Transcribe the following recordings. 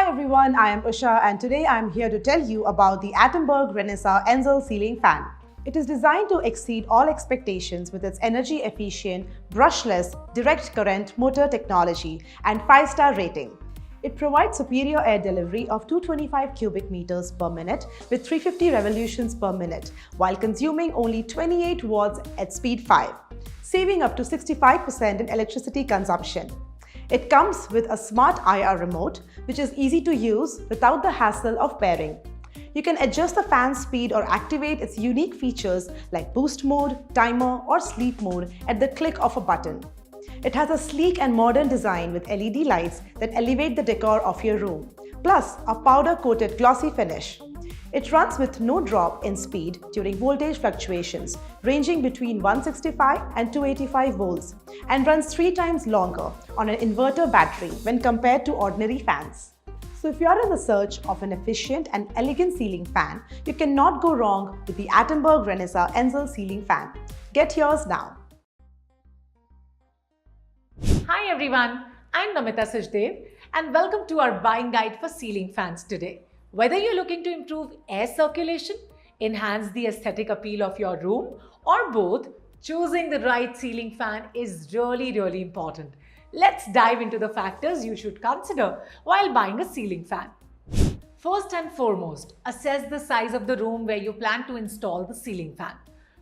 Hi everyone, I am Usha and today I am here to tell you about the Attenberg Renesas Enzel ceiling fan. It is designed to exceed all expectations with its energy-efficient, brushless, direct current motor technology and 5-star rating. It provides superior air delivery of 225 cubic meters per minute with 350 revolutions per minute while consuming only 28 watts at speed 5, saving up to 65% in electricity consumption. It comes with a smart IR remote, which is easy to use without the hassle of pairing. You can adjust the fan speed or activate its unique features like boost mode, timer, or sleep mode at the click of a button. It has a sleek and modern design with LED lights that elevate the decor of your room, plus a powder-coated glossy finish. It runs with no drop in speed during voltage fluctuations, ranging between 165 and 285 volts, and runs 3 times longer on an inverter battery when compared to ordinary fans. So if you are in the search of an efficient and elegant ceiling fan, you cannot go wrong with the Attenberg Renesas Enzel ceiling fan. Get yours now. Hi everyone, I'm Namita Sachdev and welcome to our buying guide for ceiling fans today. Whether you're looking to improve air circulation, enhance the aesthetic appeal of your room, or both, choosing the right ceiling fan is really important. Let's dive into the factors you should consider while buying a ceiling fan. First and foremost, assess the size of the room where you plan to install the ceiling fan.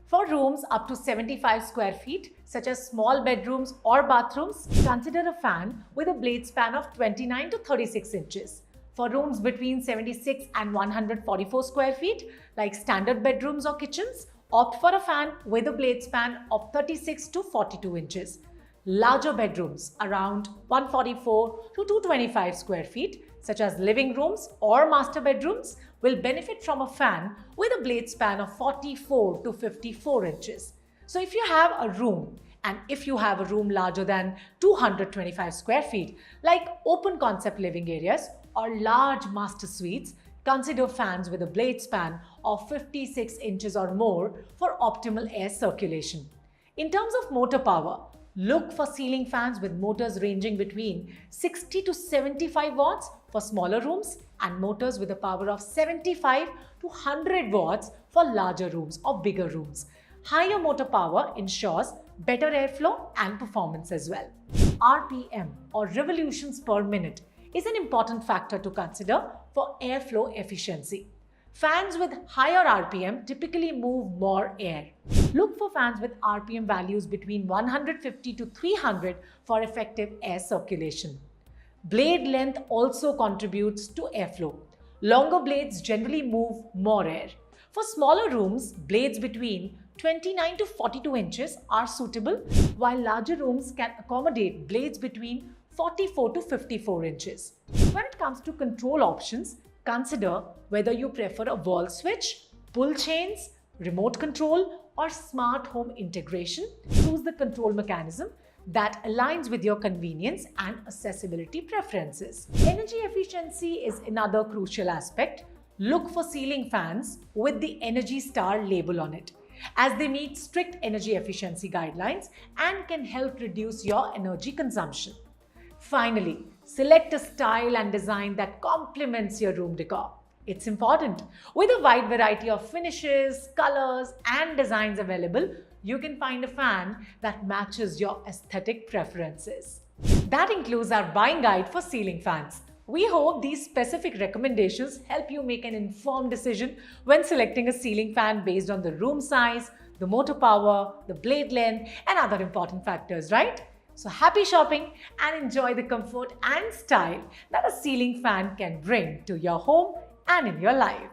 For rooms up to 75 square feet, such as small bedrooms or bathrooms, consider a fan with a blade span of 29 to 36 inches. For rooms between 76 and 144 square feet, like standard bedrooms or kitchens, opt for a fan with a blade span of 36 to 42 inches. Larger bedrooms around 144 to 225 square feet, such as living rooms or master bedrooms, will benefit from a fan with a blade span of 44 to 54 inches. So if you have a room larger than 225 square feet, like open concept living areas or large master suites, consider fans with a blade span of 56 inches or more for optimal air circulation. In terms of motor power, look for ceiling fans with motors ranging between 60 to 75 watts for smaller rooms and motors with a power of 75 to 100 watts for larger rooms or bigger rooms. Higher motor power ensures better airflow and performance as well. RPM or revolutions per minute is an important factor to consider for airflow efficiency. Fans with higher RPM typically move more air. Look for fans with RPM values between 150 to 300 for effective air circulation. Blade length also contributes to airflow. Longer blades generally move more air. For smaller rooms, blades between 29 to 42 inches are suitable, while larger rooms can accommodate blades between 44 to 54 inches. When it comes to control options, consider whether you prefer a wall switch, pull chains, remote control, or smart home integration. Choose the control mechanism that aligns with your convenience and accessibility preferences. Energy efficiency is another crucial aspect. Look for ceiling fans with the Energy Star label on it, as they meet strict energy efficiency guidelines and can help reduce your energy consumption. Finally, select a style and design that complements your room decor. It's important. With a wide variety of finishes, colors, and designs available, you can find a fan that matches your aesthetic preferences. That includes our buying guide for ceiling fans. We hope these specific recommendations help you make an informed decision when selecting a ceiling fan based on the room size, the motor power, the blade length, and other important factors, right? So happy shopping and enjoy the comfort and style that a ceiling fan can bring to your home and in your life.